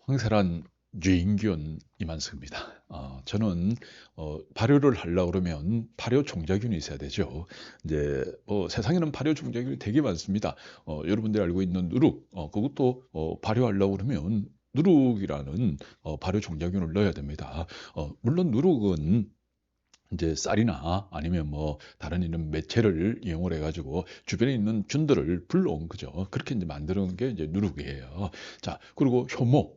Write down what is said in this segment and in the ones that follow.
황세란 유인균 이만수입니다. 저는 발효를 하려고 그러면 발효 종자균이 있어야 되죠. 이제 세상에는 발효 종자균이 되게 많습니다. 여러분들이 알고 있는 누룩, 그것도 발효하려고 그러면 누룩이라는 발효 종자균을 넣어야 됩니다. 물론 누룩은 이제 쌀이나 아니면 뭐 다른 이런 매체를 이용을 해가지고 주변에 있는 균들을 불러온 거죠. 그렇게 이제 만드는 게 이제 누룩이에요. 자, 그리고 효모,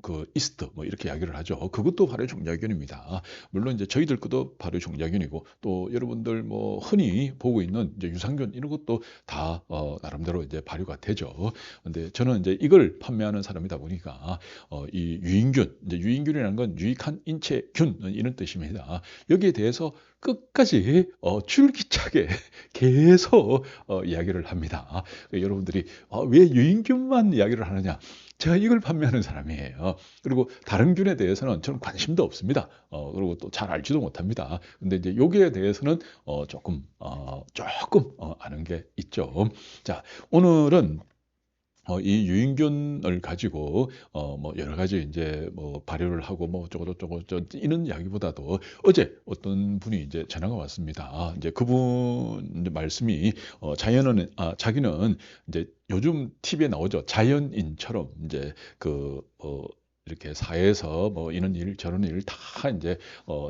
그 이스트 뭐 이렇게 이야기를 하죠. 그것도 발효 종자균입니다. 물론 이제 저희들 것도 발효 종자균이고 또 여러분들 뭐 흔히 보고 있는 이제 유산균 이런 것도 다 나름대로 이제 발효가 되죠. 근데 저는 이제 이걸 판매하는 사람이다 보니까 이 유인균, 이제 유인균이라는 건 유익한 인체균 이런 뜻입니다. 여기에 대해서 끝까지 줄기차게 계속 이야기를 합니다. 여러분들이 왜 유인균만 이야기를 하느냐? 제가 이걸 판매하는 사람이에요. 그리고 다른 균에 대해서는 저는 관심도 없습니다. 그리고 또 잘 알지도 못합니다. 근데 이제 여기에 대해서는 조금 아는 게 있죠. 자, 오늘은 이 유인균을 가지고 뭐 여러 가지 이제 뭐 발효를 하고 뭐 어쩌고 이런 이야기보다도 어제 어떤 분이 이제 전화가 왔습니다. 이제 그분 이제 말씀이 자기는 이제 요즘 TV에 나오죠. 자연인처럼 이제 이렇게 사회에서 뭐 이런 일 저런 일 다 이제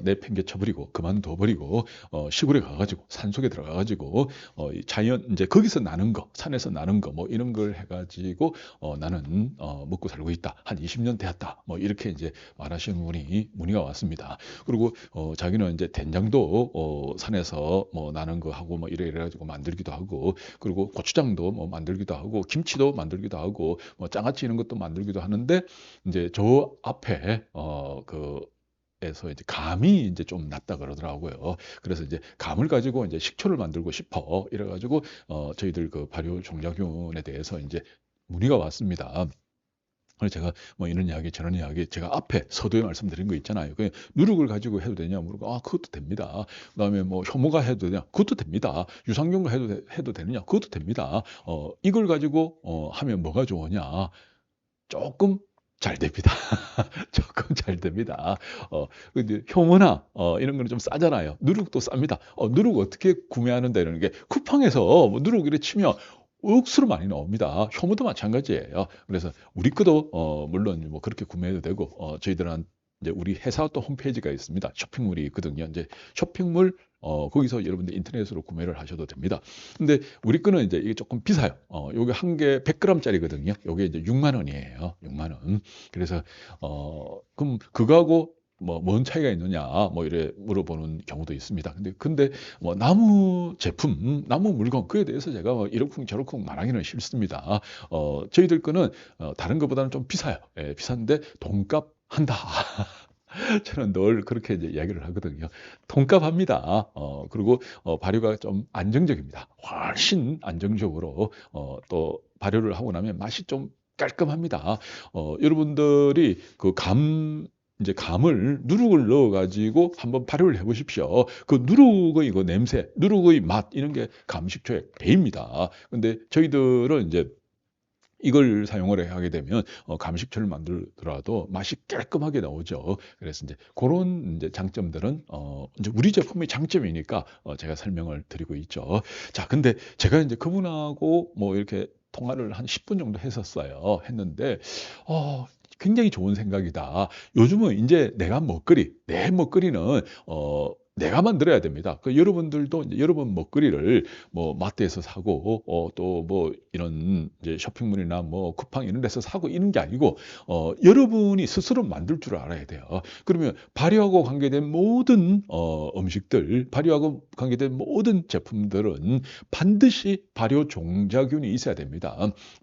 내팽개쳐 버리고 그만둬 버리고 시골에 가가지고 산속에 들어가가지고 이 자연 이제 거기서 나는 거 산에서 나는 거 뭐 이런 걸 해가지고 나는 먹고 살고 있다 한 20년 되었다 뭐 이렇게 이제 말하시는 분이 문의가 왔습니다. 그리고 자기는 이제 된장도 산에서 뭐 나는 거 하고 뭐 이래가지고 만들기도 하고 그리고 고추장도 뭐 만들기도 하고 김치도 만들기도 하고 뭐 장아찌 이런 것도 만들기도 하는데 이제 저 앞에 에서 이제 감이 이제 좀 났다 그러더라고요. 그래서 이제 감을 가지고 이제 식초를 만들고 싶어 이래가지고 저희들 그 발효 종자균에 대해서 이제 문의가 왔습니다. 그래서 제가 뭐 이런 이야기 저런 이야기 제가 앞에 서두에 말씀드린 거 있잖아요. 그 누룩을 가지고 해도 되냐 물어보고 그것도 됩니다. 그다음에 뭐 효모가 해도 되냐 그것도 됩니다. 유산균과 해도 되느냐 그것도 됩니다. 이걸 가지고 하면 뭐가 좋으냐 조금 잘 됩니다. 조금 잘 됩니다. 근데 효모나 이런 거는 좀 싸잖아요. 누룩도 쌉니다. 누룩 어떻게 구매하는다 이러는 게 쿠팡에서 뭐 누룩 이렇게 치면 억수로 많이 나옵니다. 효모도 마찬가지예요. 그래서 우리 거도 물론 뭐 그렇게 구매해도 되고 저희들은 이제 우리 회사 또 홈페이지가 있습니다. 쇼핑몰이 있거든요. 이제 쇼핑몰 거기서 여러분들 인터넷으로 구매를 하셔도 됩니다. 근데 우리 거는 이제 이게 조금 비싸요. 요게 한 개 100g짜리거든요. 요게 이제 6만 원이에요. 6만 원. 그래서 그럼 그거하고 뭐 뭔 차이가 있느냐 뭐 이래 물어보는 경우도 있습니다. 근데 뭐 나무 제품, 나무 물건 그에 대해서 제가 뭐 이러쿵 저러쿵 말하기는 싫습니다. 저희들 거는 다른 것보다는 좀 비싸요. 예, 비싼데 돈값 한다. 저는 늘 그렇게 이제 이야기를 하거든요. 통값합니다. 그리고 발효가 좀 안정적입니다. 훨씬 안정적으로 또 발효를 하고 나면 맛이 좀 깔끔합니다. 여러분들이 이제 감을 누룩을 넣어가지고 한번 발효를 해보십시오. 그 누룩의 이거 냄새, 누룩의 맛 이런 게 감식초에 배입니다. 근데 저희들은 이제 이걸 사용을 하게 되면 감식초를 만들더라도 맛이 깔끔하게 나오죠. 그래서 이제 그런 이제 장점들은 이제 우리 제품의 장점이니까 제가 설명을 드리고 있죠. 자, 근데 제가 이제 그분하고 뭐 이렇게 통화를 한 10분 정도 했었어요. 했는데 굉장히 좋은 생각이다. 요즘은 이제 내 먹거리는 내가 만들어야 됩니다. 여러분들도 이제 여러분 먹거리를 뭐 마트에서 사고 또 뭐 이런 이제 쇼핑몰이나 뭐 쿠팡 이런 데서 사고 이런 게 아니고 여러분이 스스로 만들 줄 알아야 돼요. 그러면 발효하고 관계된 모든 음식들, 발효하고 관계된 모든 제품들은 반드시 발효 종자균이 있어야 됩니다.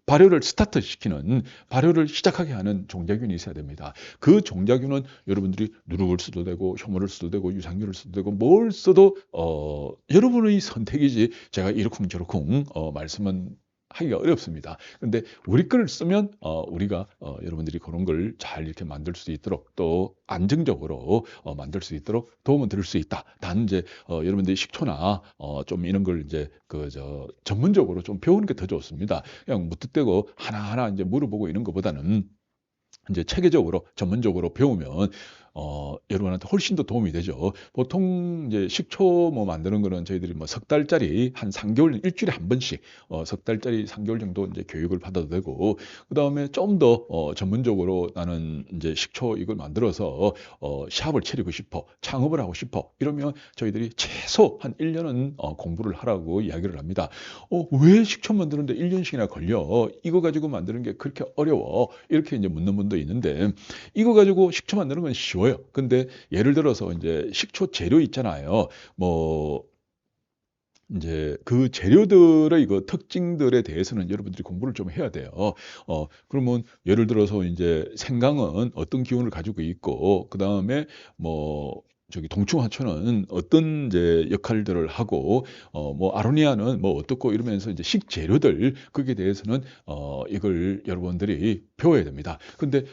발효를 시작하게 하는 종자균이 있어야 됩니다. 그 종자균은 여러분들이 누룩을 써도 되고 효모를 써도 되고 유산균을 써도 되고 뭘 써도 여러분의 선택이지 제가 이러쿵저러쿵 말씀은 하기가 어렵습니다. 근데 우리 거를 쓰면 우리가 여러분들이 그런 걸 잘 이렇게 만들 수 있도록 또 안정적으로 만들 수 있도록 도움을 드릴 수 있다. 단 이제 여러분들이 식초나 좀 이런 걸 이제 전문적으로 좀 배우는 게 더 좋습니다. 그냥 무턱대고 하나하나 이제 물어보고 이런 것보다는 이제 체계적으로 전문적으로 배우면 여러분한테 훨씬 더 도움이 되죠. 보통 이제 식초 뭐 만드는 거는 저희들이 뭐 석 달짜리 한 3개월, 일주일에 한 번씩 석 달짜리 3개월 정도 이제 교육을 받아도 되고, 그다음에 좀 더 전문적으로 나는 이제 식초 이걸 만들어서 시합을 치르고 싶어, 창업을 하고 싶어 이러면 저희들이 최소 한 1년은 공부를 하라고 이야기를 합니다. 왜 식초 만드는데 1년씩이나 걸려? 이거 가지고 만드는 게 그렇게 어려워? 이렇게 이제 묻는 분도 있는데, 이거 가지고 식초 만드는 건 쉬워요. 근데 예를 들어서 이제 식초 재료 있잖아요. 뭐 이제 그 재료들의 그 특징들에 대해서는 여러분들이 공부를 좀 해야 돼요. 그러면 예를 들어서 이제 생강은 어떤 기운을 가지고 있고, 그다음에 뭐 저기 동충하초는 어떤 이제 역할들을 하고, 뭐 아로니아는 뭐 어떻고 이러면서 이제 식재료들 거기에 대해서는 이걸 여러분들이 배워야 됩니다. 근데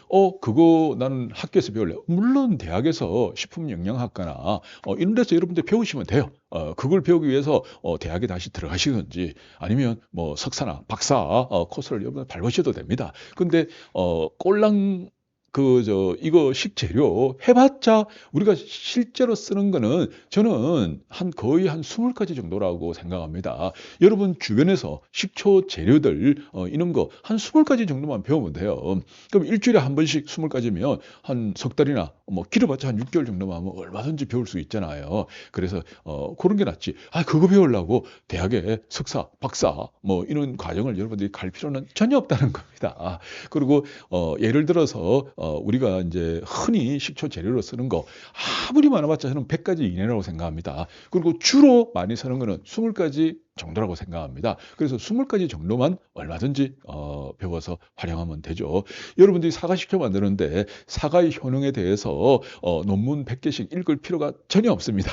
그거 나는 학교에서 배울래. 물론 대학에서 식품영양학과나 이런 데서 여러분들 배우시면 돼요. 그걸 배우기 위해서 대학에 다시 들어가시든지 아니면 뭐 석사나 박사 코스를 여러분 밟으셔도 됩니다. 근데 꼴랑 이거 식재료 해봤자 우리가 실제로 쓰는 거는 저는 거의 한 20가지 정도라고 생각합니다. 여러분 주변에서 식초 재료들 이런 거 한 20가지 정도만 배우면 돼요. 그럼 일주일에 한 번씩 20가지면 한 석 달이나 뭐 길어봤자 한 6개월 정도만 하면 얼마든지 배울 수 있잖아요. 그래서 그런 게 낫지. 그거 배우려고 대학에 석사, 박사 뭐 이런 과정을 여러분들이 갈 필요는 전혀 없다는 겁니다. 그리고 예를 들어서 우리가 이제 흔히 식초 재료로 쓰는 거 아무리 많아봤자 저는 100가지 이내라고 생각합니다. 그리고 주로 많이 쓰는 거는 20가지 정도라고 생각합니다. 그래서 20가지 정도만 얼마든지 배워서 활용하면 되죠. 여러분들이 사과 식초 만드는데 사과의 효능에 대해서 논문 100개씩 읽을 필요가 전혀 없습니다.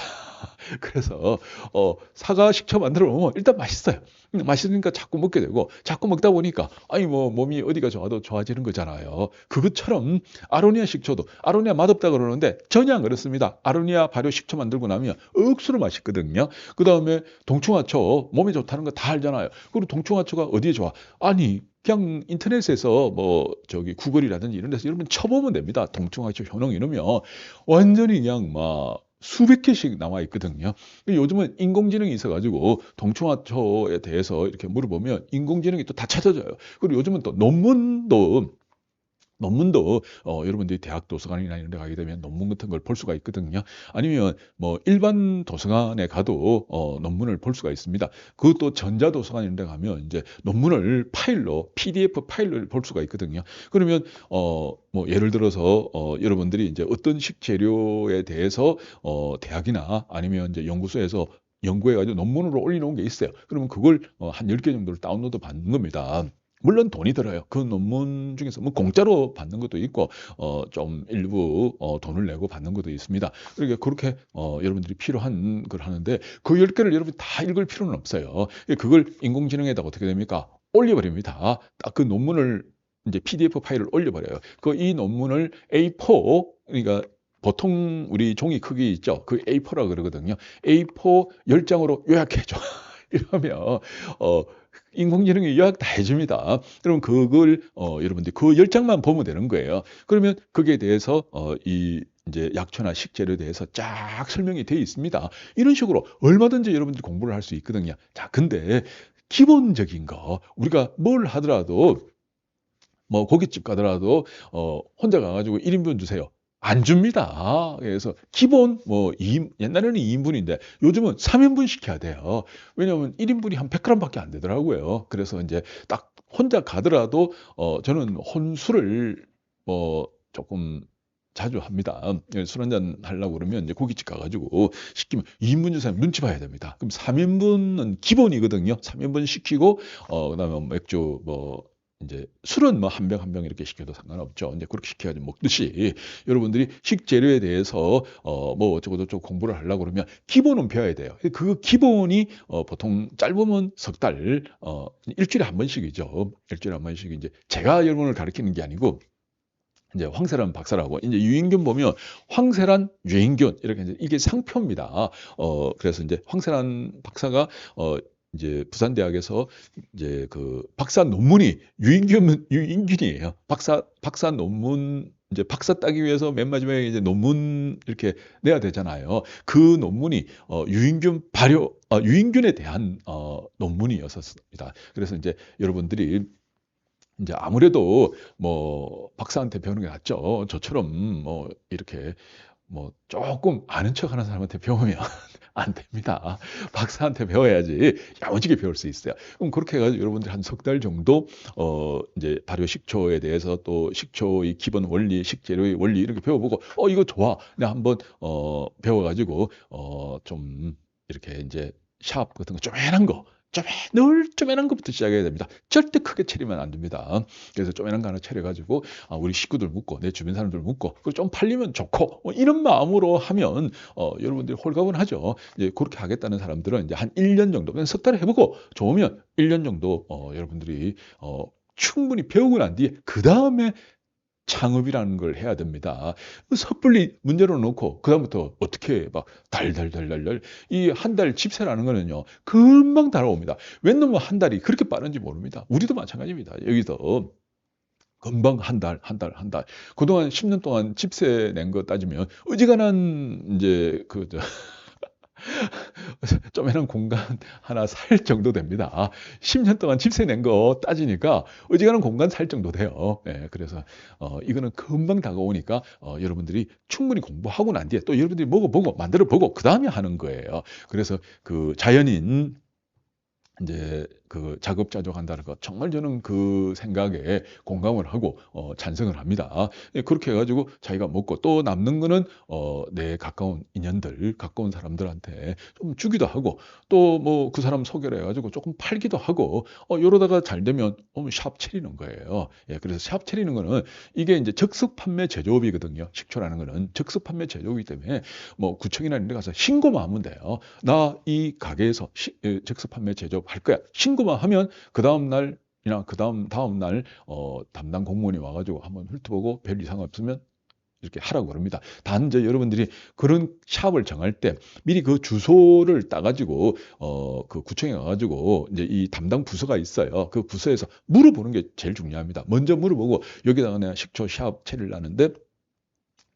그래서 사과 식초 만들어 보면 일단 맛있어요. 맛있으니까 자꾸 먹게 되고, 자꾸 먹다 보니까 아니 뭐 몸이 어디가 좋아도 좋아지는 거잖아요. 그것처럼 아로니아 식초도 아로니아 맛없다 그러는데 전혀 안 그렇습니다. 아로니아 발효 식초 만들고 나면 억수로 맛있거든요. 그다음에 동충하초 몸에 좋다는 거 다 알잖아요. 그리고 동충하초가 어디에 좋아? 아니 그냥 인터넷에서 뭐 저기 구글이라든지 이런 데서 여러분 쳐보면 됩니다. 동충하초 효능 이러면 완전히 그냥 막 수백 개씩 나와 있거든요. 요즘은 인공지능이 있어가지고 동충하초에 대해서 이렇게 물어보면 인공지능이 또 다 찾아줘요. 그리고 요즘은 또 논문도 여러분들이 대학 도서관이나 이런 데 가게 되면 논문 같은 걸 볼 수가 있거든요. 아니면 뭐 일반 도서관에 가도 논문을 볼 수가 있습니다. 그것도 전자도서관 이런 데 가면 이제 논문을 파일로 PDF 파일을 볼 수가 있거든요. 그러면 뭐 예를 들어서 여러분들이 이제 어떤 식재료에 대해서 대학이나 아니면 이제 연구소에서 연구해가지고 논문으로 올려놓은 게 있어요. 그러면 그걸 한 10개 정도를 다운로드 받는 겁니다. 물론 돈이 들어요. 그 논문 중에서 뭐 공짜로 받는 것도 있고 좀 일부 돈을 내고 받는 것도 있습니다. 그러니까 그렇게 여러분들이 필요한 걸 하는데 그 10개를 여러분이 다 읽을 필요는 없어요. 그걸 인공지능에다가 어떻게 됩니까? 올려버립니다. 딱 그 논문을 이제 PDF 파일을 올려버려요. 이 논문을 A4 그러니까 보통 우리 종이 크기 있죠. 그 A4라 그러거든요. A4 10장으로 요약해줘. 이러면 인공지능이 요약 다 해줍니다. 그럼 그걸 여러분들이 그 10장만 보면 되는 거예요. 그러면 거기에 대해서 이제 약초나 식재료에 대해서 쫙 설명이 되어 있습니다. 이런 식으로 얼마든지 여러분들이 공부를 할 수 있거든요. 자, 근데 기본적인 거 우리가 뭘 하더라도 뭐 고깃집 가더라도 혼자 가가지고 1인분 주세요. 안 줍니다. 그래서 기본 뭐 옛날에는 2인분인데 요즘은 3인분 시켜야 돼요. 왜냐하면 1인분이 한 100g밖에 안 되더라고요. 그래서 이제 딱 혼자 가더라도 저는 혼술을 뭐 조금 자주 합니다. 술 한잔 하려고 그러면 이제 고깃집 가가지고 시키면 2인분 주세요. 눈치 봐야 됩니다. 그럼 3인분은 기본이거든요. 3인분 시키고 그다음에 맥주 뭐 이제 술은 뭐 한 병 한 병 이렇게 시켜도 상관없죠. 이제 그렇게 시켜가지고 먹듯이 여러분들이 식재료에 대해서 뭐 어쩌고저쩌고 공부를 하려고 그러면 기본은 배워야 돼요. 그 기본이 보통 짧으면 석 달, 일주일에 한 번씩이죠. 일주일에 한 번씩 이제 제가 여러분을 가르치는 게 아니고 이제 황세란 박사라고 이제 유인균 보면 황세란 유인균 이렇게 이제 이게 상표입니다. 그래서 이제 황세란 박사가 이제 부산대학에서 이제 그 박사 논문이 유인균이에요. 박사 논문 이제 박사 따기 위해서 맨 마지막에 이제 논문 이렇게 내야 되잖아요. 그 논문이 유인균에 대한 논문이었습니다. 그래서 이제 여러분들이 이제 아무래도 뭐 박사한테 배우는 게 낫죠. 저처럼 뭐 이렇게 뭐 조금 아는 척하는 사람한테 배우면 안 됩니다. 박사한테 배워야지 야무지게 배울 수 있어요. 그럼 그렇게 해가지고 여러분들 한 석 달 정도 이제 발효 식초에 대해서 또 식초의 기본 원리, 식재료의 원리 이렇게 배워보고 이거 좋아. 내가 한번 배워가지고 좀 이렇게 이제 샵 같은 거 쪼매난 거. 늘 쪼매난 것부터 시작해야 됩니다. 절대 크게 차리면 안 됩니다. 그래서 쪼매난 거 하나 차려가지고 우리 식구들 묻고 내 주변 사람들 묻고 그리고 좀 팔리면 좋고 이런 마음으로 하면 여러분들이 홀가분하죠. 이제 그렇게 하겠다는 사람들은 이제 한 1년 정도 그냥 석 달 해보고 좋으면 1년 정도 여러분들이 충분히 배우고 난 뒤에 그 다음에 창업이라는 걸 해야 됩니다. 섣불리 문제로 놓고 그다음부터 어떻게 막 달달달달달 이 한 달 집세라는 거는요 금방 달아옵니다. 웬 놈은 한 달이 그렇게 빠른지 모릅니다. 우리도 마찬가지입니다. 여기서 금방 한 달. 그동안 10년 동안 집세 낸 거 따지면 어지간한 이제 쪼매난 공간 하나 살 정도 됩니다. 10년 동안 집세 낸 거 따지니까 어지간한 공간 살 정도 돼요. 예, 그래서 이거는 금방 다가오니까 여러분들이 충분히 공부하고 난 뒤에 또 여러분들이 먹어보고 만들어보고 그 다음에 하는 거예요. 그래서 그 자연인 이제 그 자급자족한다는 것 정말 저는 그 생각에 공감을 하고 찬성을 합니다. 예, 그렇게 해가지고 자기가 먹고 또 남는 거는 내 가까운 인연들, 가까운 사람들한테 좀 주기도 하고 또 뭐 그 사람 소개를 해가지고 조금 팔기도 하고 이러다가 잘 되면 샵 차리는 거예요. 예, 그래서 샵 차리는 거는 이게 이제 적석 판매 제조업이거든요. 식초라는 거는 적석 판매 제조업이기 때문에 뭐 구청이나 이런 데 가서 신고만 하면 돼요. 나 이 가게에서 적석 판매 제조업 할 거야. 신고만 하면 그 다음 날이나 그 다음 날 담당 공무원이 와가지고 한번 훑어보고 별 이상 없으면 이렇게 하라고 그럽니다. 단 이제 여러분들이 그런 샵을 정할 때 미리 그 주소를 따가지고 그 구청에 가가지고 이제 이 담당 부서가 있어요. 그 부서에서 물어보는 게 제일 중요합니다. 먼저 물어보고 여기다가 내가 식초 샵 차리를 하는데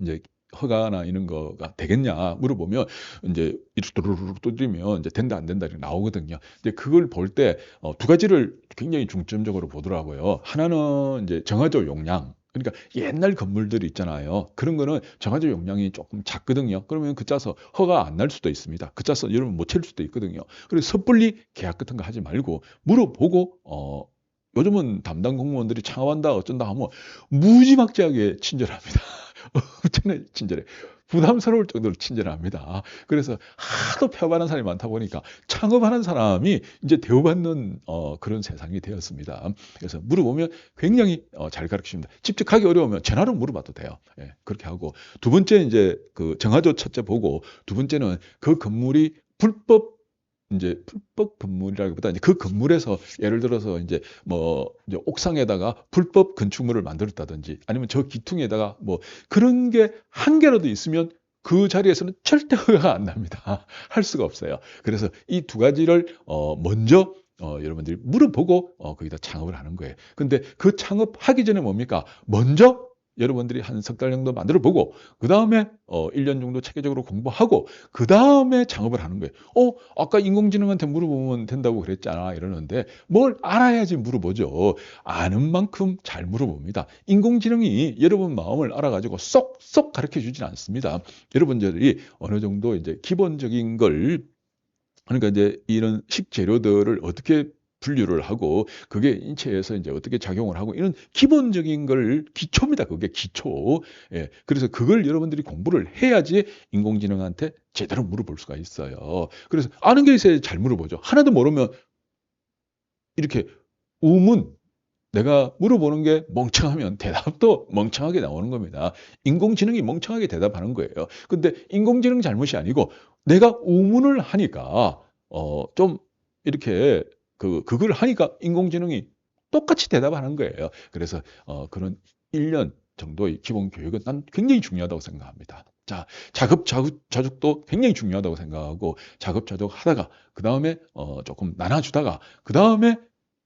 이제 허가나 이런 거가 되겠냐 물어보면 이제 이렇게 두루룩 두드리면 이제 된다 안 된다 이렇게 나오거든요. 이제 그걸 볼 때 두 가지를 굉장히 중점적으로 보더라고요. 하나는 이제 정화조 용량. 그러니까 옛날 건물들 있잖아요. 그런 거는 정화조 용량이 조금 작거든요. 그러면 그 짜서 허가 안 날 수도 있습니다. 그 짜서 여러분 못 채울 수도 있거든요. 그래서 섣불리 계약 같은 거 하지 말고 물어보고 요즘은 담당 공무원들이 창업한다 어쩐다 하면 무지막지하게 친절합니다. 엄청나게 친절해. 부담스러울 정도로 친절합니다. 그래서 하도 펴바른 사람이 많다 보니까 창업하는 사람이 이제 대우받는 그런 세상이 되었습니다. 그래서 물어보면 굉장히 잘 가르치십니다. 직접 하기 어려우면 전화로 물어봐도 돼요. 예, 그렇게 하고 두 번째 이제 그 정화조 첫째 보고 두 번째는 그 건물이 불법 건물이라기보다 이제 그 건물에서 예를 들어서 이제 뭐 이제 옥상에다가 불법 건축물을 만들었다든지 아니면 저 기퉁에다가 뭐 그런 게 한 개라도 있으면 그 자리에서는 절대 허가가 안 납니다. 할 수가 없어요. 그래서 이 두 가지를 먼저 여러분들이 물어보고 거기다 창업을 하는 거예요. 근데 그 창업하기 전에 뭡니까? 먼저 여러분들이 한 석 달 정도 만들어 보고 그 다음에 1년 정도 체계적으로 공부하고 그 다음에 창업을 하는 거예요. 아까 인공지능한테 물어보면 된다고 그랬잖아 이러는데 뭘 알아야지 물어보죠. 아는 만큼 잘 물어봅니다. 인공지능이 여러분 마음을 알아가지고 쏙쏙 가르쳐 주진 않습니다. 여러분들이 어느 정도 이제 기본적인 걸 그러니까 이제 이런 식재료들을 어떻게 분류를 하고 그게 인체에서 이제 어떻게 작용을 하고 이런 기본적인 걸 기초입니다. 그게 기초. 예. 그래서 그걸 여러분들이 공부를 해야지 인공지능한테 제대로 물어볼 수가 있어요. 그래서 아는 게 있어야 잘 물어보죠. 하나도 모르면 이렇게 우문 내가 물어보는 게 멍청하면 대답도 멍청하게 나오는 겁니다. 인공지능이 멍청하게 대답하는 거예요. 근데 인공지능 잘못이 아니고 내가 우문을 하니까 좀 이렇게 그걸 하니까 인공지능이 똑같이 대답하는 거예요. 그래서 그런 1년 정도의 기본 교육은 난 굉장히 중요하다고 생각합니다. 자, 자급자족도 굉장히 중요하다고 생각하고 자급자족 하다가 그 다음에 조금 나눠주다가 그 다음에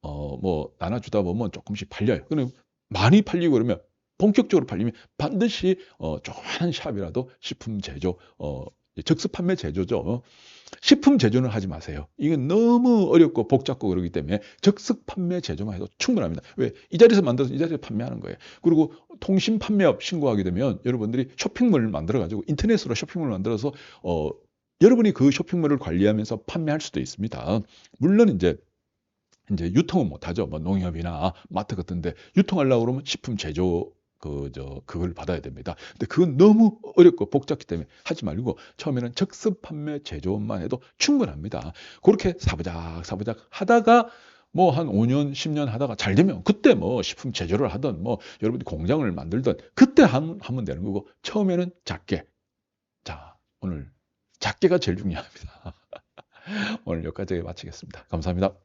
뭐 나눠주다 보면 조금씩 팔려요. 그럼 많이 팔리고 그러면 본격적으로 팔리면 반드시 조그마한 샵이라도 식품 제조, 즉석 판매 제조죠. 식품 제조는 하지 마세요. 이건 너무 어렵고 복잡고 그러기 때문에 즉석 판매 제조만 해도 충분합니다. 왜? 이 자리에서 만들어서 이 자리에서 판매하는 거예요. 그리고 통신 판매업 신고하게 되면 여러분들이 쇼핑몰을 만들어 가지고 인터넷으로 쇼핑몰을 만들어서 여러분이 그 쇼핑몰을 관리하면서 판매할 수도 있습니다. 물론 이제 유통은 못하죠. 뭐 농협이나 마트 같은데 유통하려고 그러면 식품 제조 그걸 받아야 됩니다. 근데 그건 너무 어렵고 복잡기 때문에 하지 말고 처음에는 적습 판매 제조업만 해도 충분합니다. 그렇게 사부작 하다가 뭐 한 5년, 10년 하다가 잘 되면 그때 뭐 식품 제조를 하든 뭐 여러분이 공장을 만들든 그때 하면 되는 거고 처음에는 작게. 자, 오늘 작게가 제일 중요합니다. 오늘 여기까지 마치겠습니다. 감사합니다.